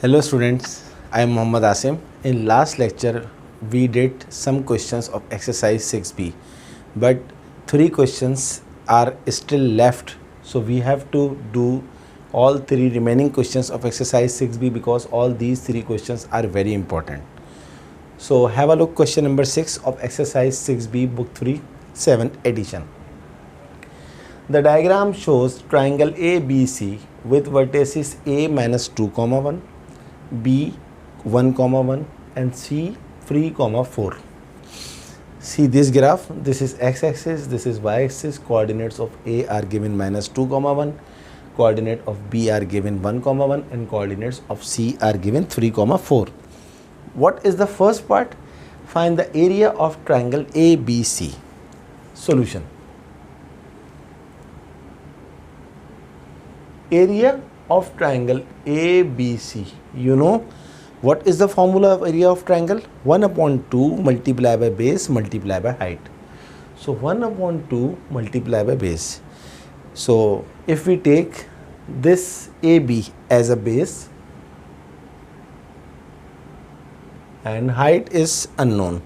Hello students, I am Muhammad Asim. In last lecture, we did some questions of exercise 6b, but 3 questions are still left. So we have to do all 3 remaining questions of exercise 6b because all these 3 questions are very important. So have a look question number 6 of exercise 6b book 3, 7th edition. The diagram shows triangle ABC with vertices A minus 2, 1, B 1, 1 and C 3, 4. See this graph, this is x-axis, this is y-axis, coordinates of A are given minus 2, 1, coordinate of B are given 1, 1 and coordinates of C are given 3, 4. What is the first part? Find the area of triangle ABC. Solution. Area of triangle ABC. You know what is the formula of area of triangle? 1 upon 2 multiplied by base multiplied by height. So 1 upon 2 multiplied by base. So if we take this AB as a base and height is unknown,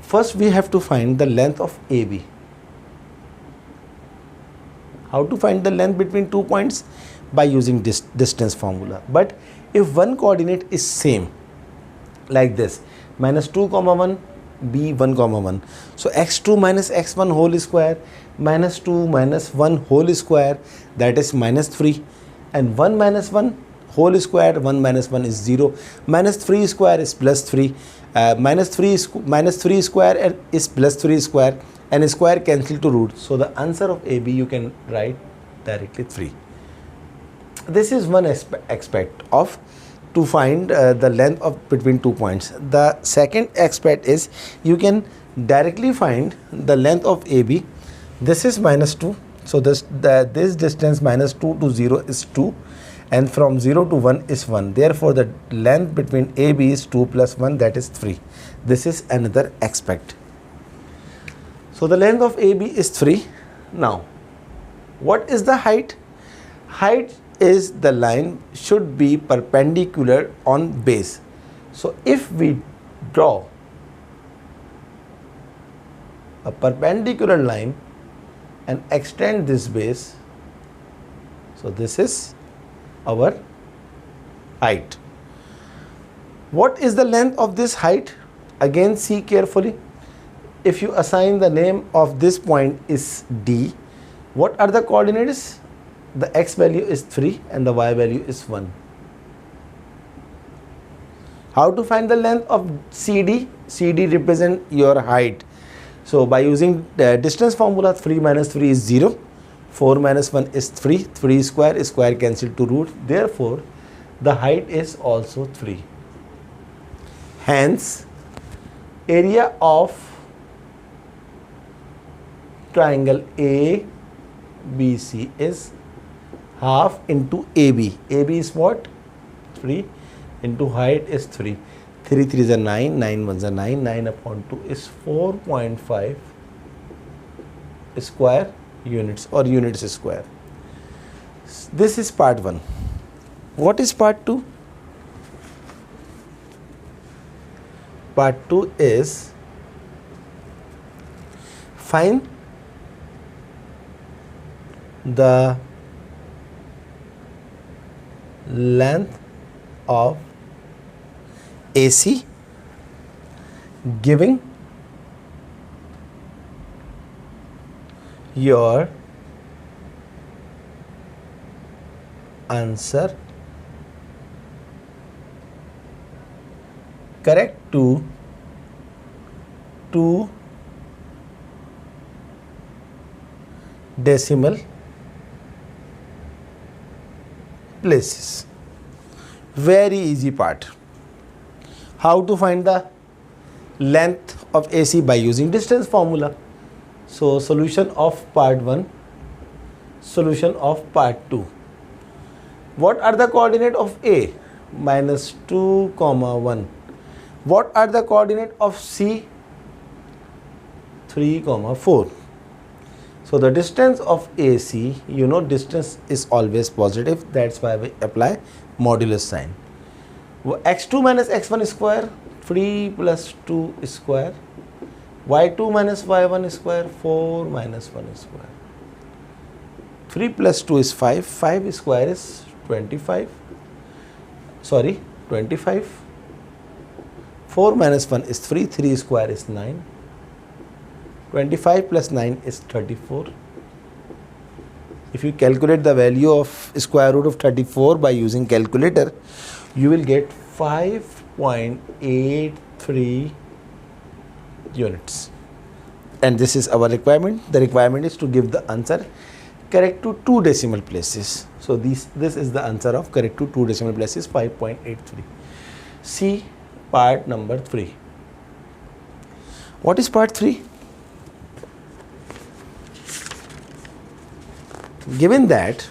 first we have to find the length of AB. How to find the length between 2 points? By using distance formula. But if one coordinate is same, like this, minus 2, 1, B 1, 1. So x2 minus x1 whole square, minus 2 minus 1 whole square, that is minus 3. And 1 minus 1 whole square, 1 minus 1 is 0. Minus 3 square is plus 3. Minus 3 square is plus 3 square. And square cancel to root. So the answer of AB you can write directly 3. This is one aspect of to find the length of between 2 points. The second aspect is you can directly find the length of AB. This is minus 2. So this distance minus 2 to 0 is 2. And from 0 to 1 is 1. Therefore, the length between AB is 2 plus 1, that is 3. This is another aspect. So the length of AB is 3. Now, what is the height? Height is the line should be perpendicular on base. So if we draw a perpendicular line and extend this base, so this is our height. What is the length of this height? Again, see carefully. If you assign the name of this point is D, what are the coordinates? The x value is 3 and the y value is 1. How to find the length of CD? CD represent your height. So by using the distance formula, 3 minus 3 is 0. 4 minus 1 is 3. 3 square, square cancel to root. Therefore, the height is also 3. Hence, area of triangle ABC is half into AB. AB is what? 3 into height is 3. 3 3 is a 9, 9 1 is a 9, 9 upon 2 is 4.5 square units or units square. This is part 1. What is part 2? Part 2 is find the length of AC giving your answer correct to 2 decimal places. Very easy part. How to find the length of AC? By using distance formula. So solution of part 1, solution of part 2. What are the coordinate of A? Minus 2, 1. What are the coordinate of C? 3, 4. So the distance of AC, you know distance is always positive, that's why we apply modulus sign. x2 minus x1 square, 3 plus 2 square, y2 minus y1 square, 4 minus 1 square. 3 plus 2 is 5, 5 square is 25, 4 minus 1 is 3, 3 square is 9, 25 plus 9 is 34. If you calculate the value of square root of 34 by using calculator, you will get 5.83 units. And this is our requirement. The requirement is to give the answer correct to 2 decimal places. So this is the answer of correct to 2 decimal places, 5.83. See part number 3. What is part 3? Given that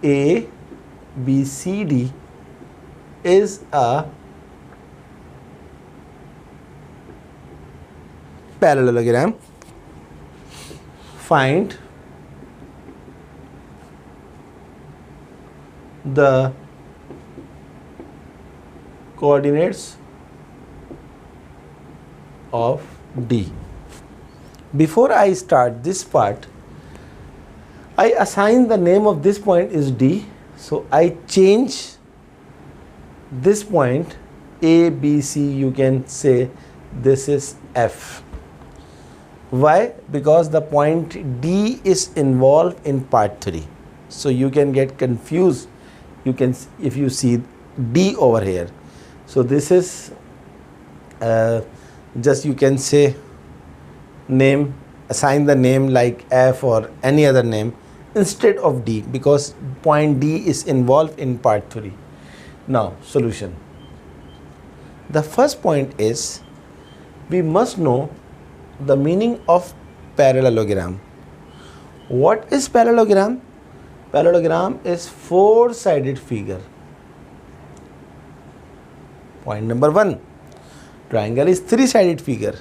A, B, C, D is a parallelogram, find the coordinates of D. Before I start this part, I assign the name of this point is D. So I change this point A, B, C, you can say this is F. Why? Because the point D is involved in part 3. So you can get confused. You can, if you see D over here. So this is just you can say name, assign the name like F or any other name instead of D, because point D is involved in part 3. Now solution. The first point is we must know the meaning of parallelogram. What is parallelogram? Parallelogram is four-sided figure. Point number 1. Triangle is three-sided figure.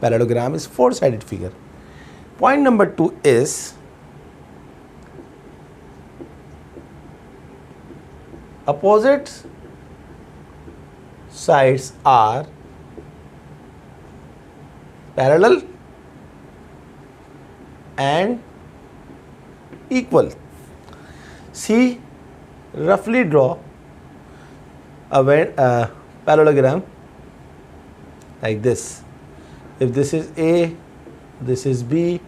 Parallelogram is four-sided figure. Point number 2 is opposite sides are parallel and equal. See, roughly draw a parallelogram like this. If this is A, this is B,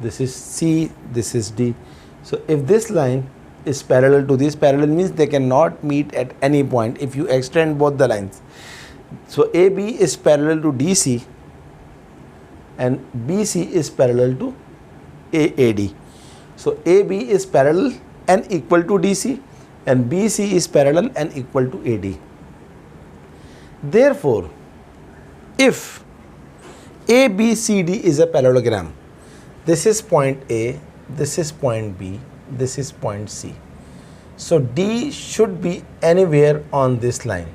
this is C, this is D. So if this line is parallel to this, parallel means they cannot meet at any point if you extend both the lines. So AB is parallel to DC and BC is parallel to AAD. So AB is parallel and equal to DC and BC is parallel and equal to AD. Therefore, if ABCD is a parallelogram, this is point A, this is point B, this is point C. So D should be anywhere on this line.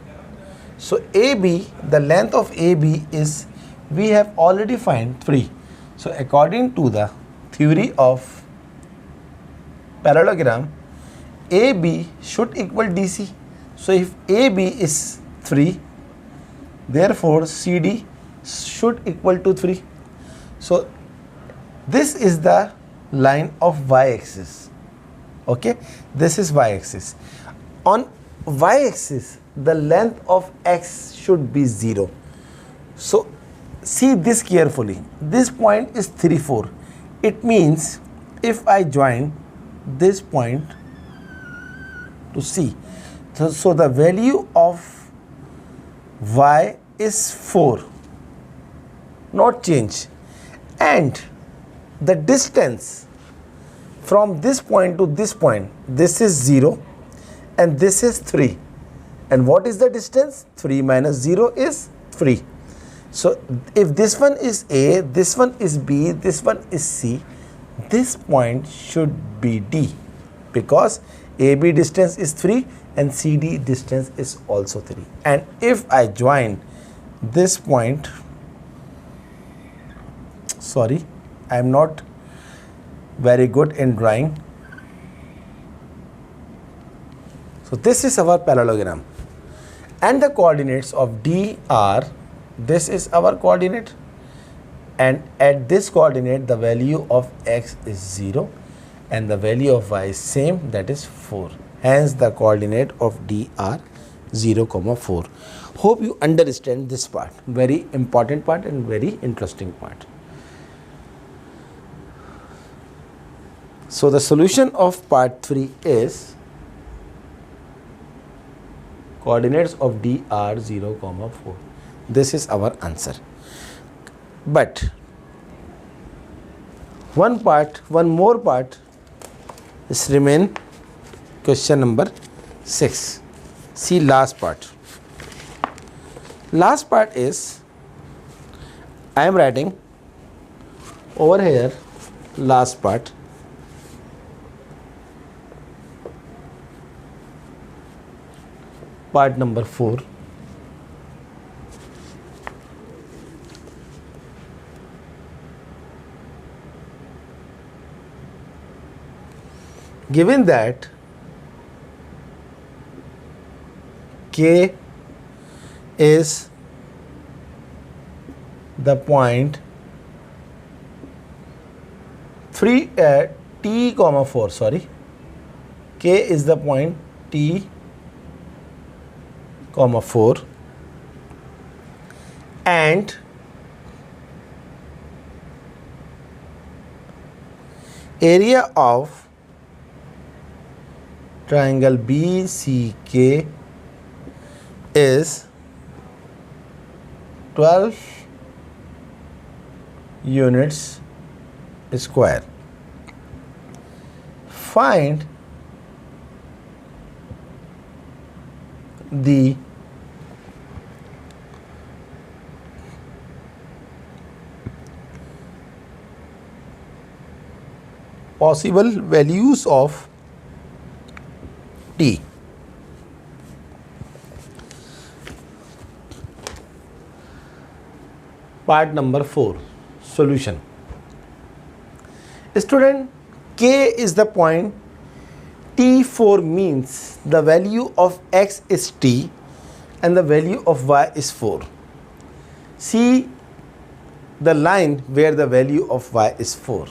So AB, the length of AB is, we have already found 3. So according to the theory of parallelogram, AB should equal DC. So if AB is 3, therefore CD should equal to 3. So this is the line of y-axis. Okay, this is y-axis. On y-axis, the length of x should be 0. So see this carefully. This point is 3, 4. It means if I join this point to C, so the value of y is 4, not change, and the distance from this point to this point, this is 0 and this is 3. And what is the distance? 3 minus 0 is 3. So if this one is A, this one is B, this one is C, this point should be D, because AB distance is 3 and CD distance is also 3. And if I join this point, sorry, I am not very good in drawing. So this is our parallelogram, and the coordinates of D are, this is our coordinate, and at this coordinate the value of x is 0 and the value of y is same, that is 4. Hence the coordinate of D are 0, 4. Hope you understand this part. Very important part and very interesting part. So the solution of part 3 is coordinates of D are 0, 4. This is our answer. But one more part is remain, question number 6. See last part. Last part is, I am writing over here last part. Part number 4. Given that K is the point T, 4, sorry, K is the point T, 4, and area of triangle BCK is 12 units square. Find the possible values of T. Part number 4, solution. Student, K is the point T4 means the value of x is T and the value of y is 4. See the line where the value of y is 4.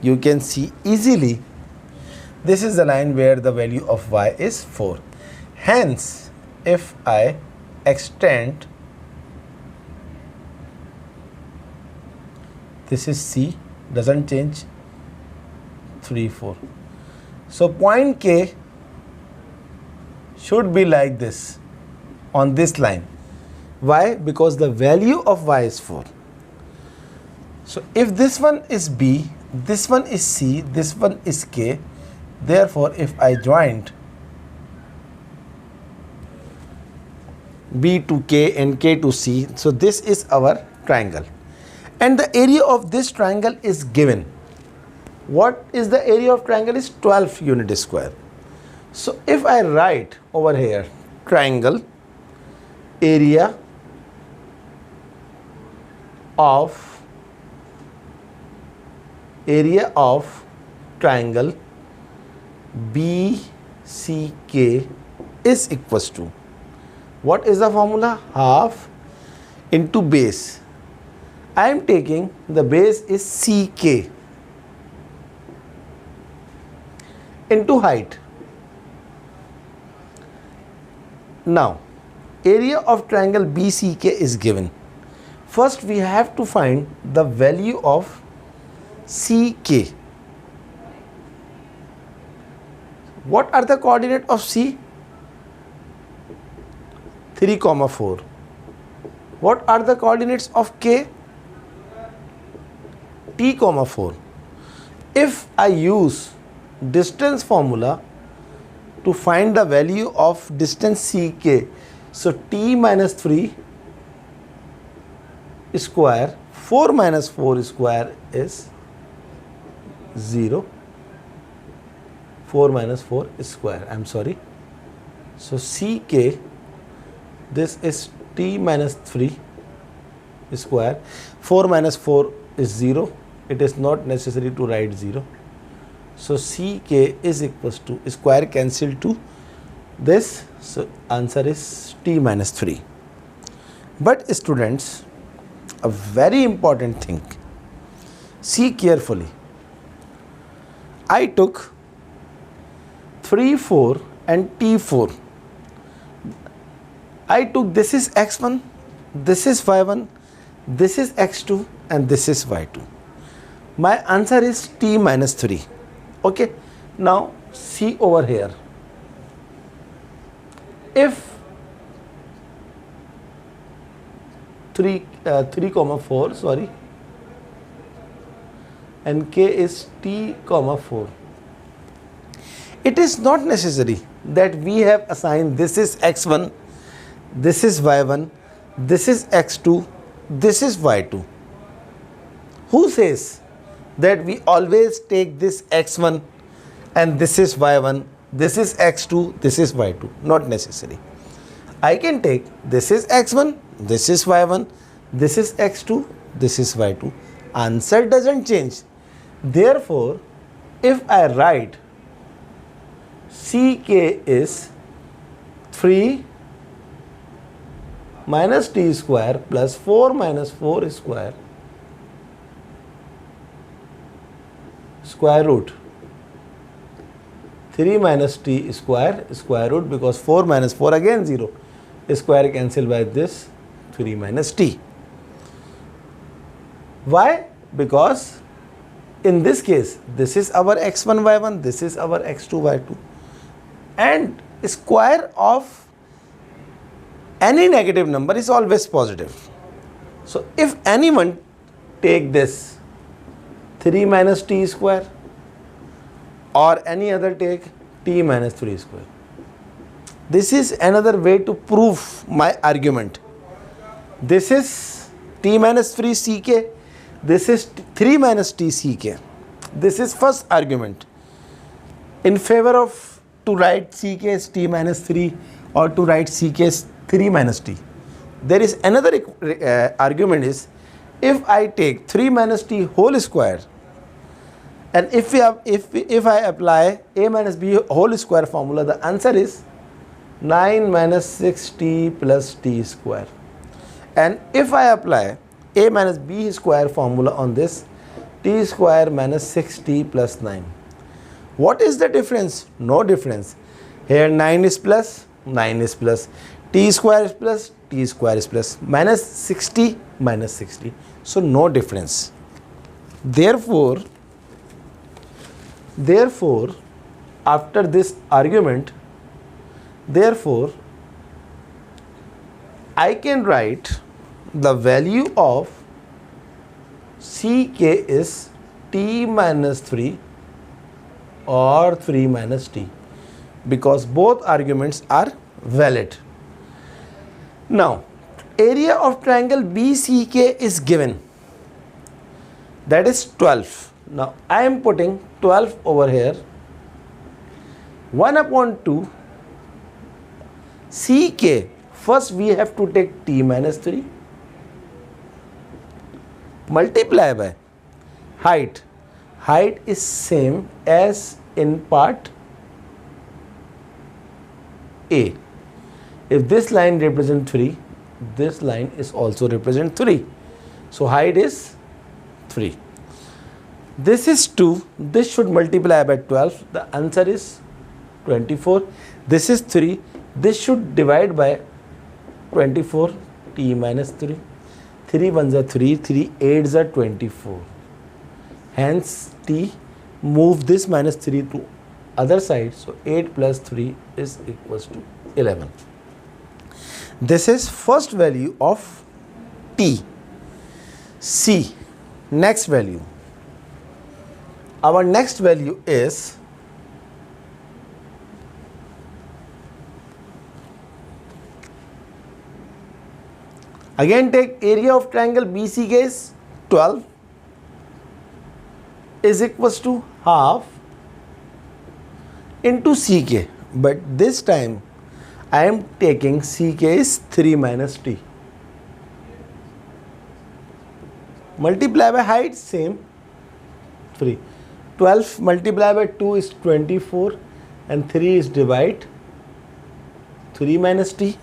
You can see easily this is the line where the value of y is 4. Hence, if I extend, this is C, doesn't change, 3, 4. So point K should be like this on this line. Why? Because the value of y is 4. So if this one is B, this one is C, this one is K, therefore if I joined B to K and K to C, so this is our triangle. And the area of this triangle is given. What is the area of triangle? Is 12 unit square. So if I write over here triangle area of triangle BCK is equals to, what is the formula? Half into base. I am taking the base is CK into height. Now area of triangle BCK is given. First we have to find the value of CK. What are the coordinates of C? 3, 4. What are the coordinates of K? T, 4. If I use distance formula to find the value of distance CK, so T minus 3 square, 4 minus 4 square is 0. 4 minus 4 square, I am sorry. So CK, this is t minus 3 square. 4 minus 4 is 0. It is not necessary to write 0. So ck is equals to square cancel to this. So answer is t minus 3. But students, a very important thing, see carefully. I took 3, 4 and t4. I took this is x1, this is y1, this is x2 and this is y2. My answer is t minus 3. Okay. Now see over here. If 3, 4, sorry, and k is t, 4. It is not necessary that we have assigned this is x1, this is y1, this is x2, this is y2. Who says that we always take this x1 and this is y1, this is x2, this is y2? Not necessary. I can take this is x1, this is y1, this is x2, this is y2. Answer doesn't change. Therefore, if I write ck is 3 minus t square plus 4 minus 4 square root 3 minus t square root, because 4 minus 4 again 0, square cancel by this 3 minus t. Why? Because in this case this is our x1 y1, this is our x2 y2, and square of any negative number is always positive. So if anyone take this 3 minus t square or any other take t minus 3 square, this is another way to prove my argument. This is t minus 3 ck, this is 3 minus t ck. This is first argument in favor of to write ck as t minus 3 or to write ck as 3 minus t. There is another argument is, if I take 3 minus t whole square and if I apply a minus b whole square formula, the answer is 9 minus 6t plus t square. And if I apply a minus b square formula on this, t square minus 6t plus 9. What is the difference? No difference. Here 9 is plus, 9 is plus, t square is plus, t square is plus, minus 60 minus 60. So no difference. Therefore, after this argument, therefore I can write the value of ck is t minus 3 or 3 minus t, because both arguments are valid. Now, area of triangle BCK is given, that is 12. Now, I am putting 12 over here. 1 upon 2 ck. First we have to take t minus 3 multiply by height. Height is same as in part A. If this line represents 3, this line is also represent 3. So height is 3. This is 2. This should multiply by 12. The answer is 24. This is 3. This should divide by 24. T minus 3. 3 ones are 3. 3 8s are 24. Hence t, move this minus 3 to other side. So 8 plus 3 is equals to 11. This is first value of t. C. Next value. Our next value is again take area of triangle BCK is 12 is equals to half into CK, but this time I am taking ck is 3 minus t. Multiply by height, same, 3. 12 multiplied by 2 is 24 and 3 is divide 3 minus t.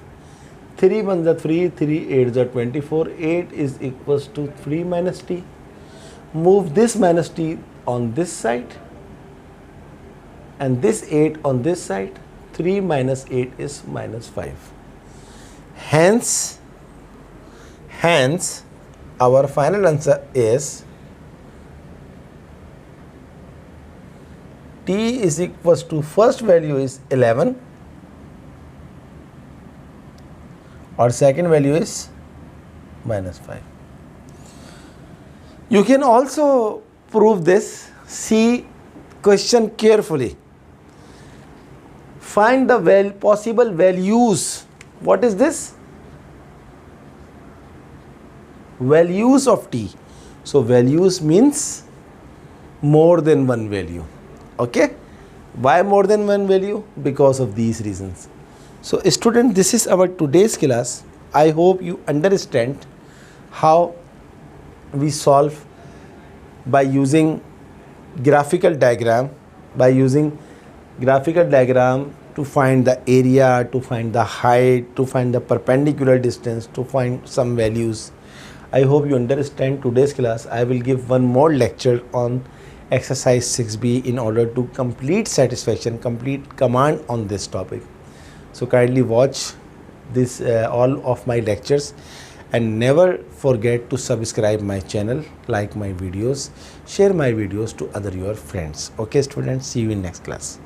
3 1 is 3, 3 8 is 24, 8 is equals to 3 minus t. Move this minus t on this side and this 8 on this side. 3 minus 8 is minus 5. Hence our final answer is t is equals to, first value is 11 or second value is minus 5. You can also prove this. See question carefully. Find the possible values. What is this? Values of t. So values means more than one value. Okay? Why more than one value? Because of these reasons. So student, this is our today's class. I hope you understand how we solve by using graphical diagram, to find the area, to find the height, to find the perpendicular distance, to find some values. I hope you understand today's class. I will give one more lecture on exercise 6b in order to complete command on this topic. So kindly watch this all of my lectures and never forget to subscribe my channel, like my videos, share my videos to other your friends. Okay students, see you in next class.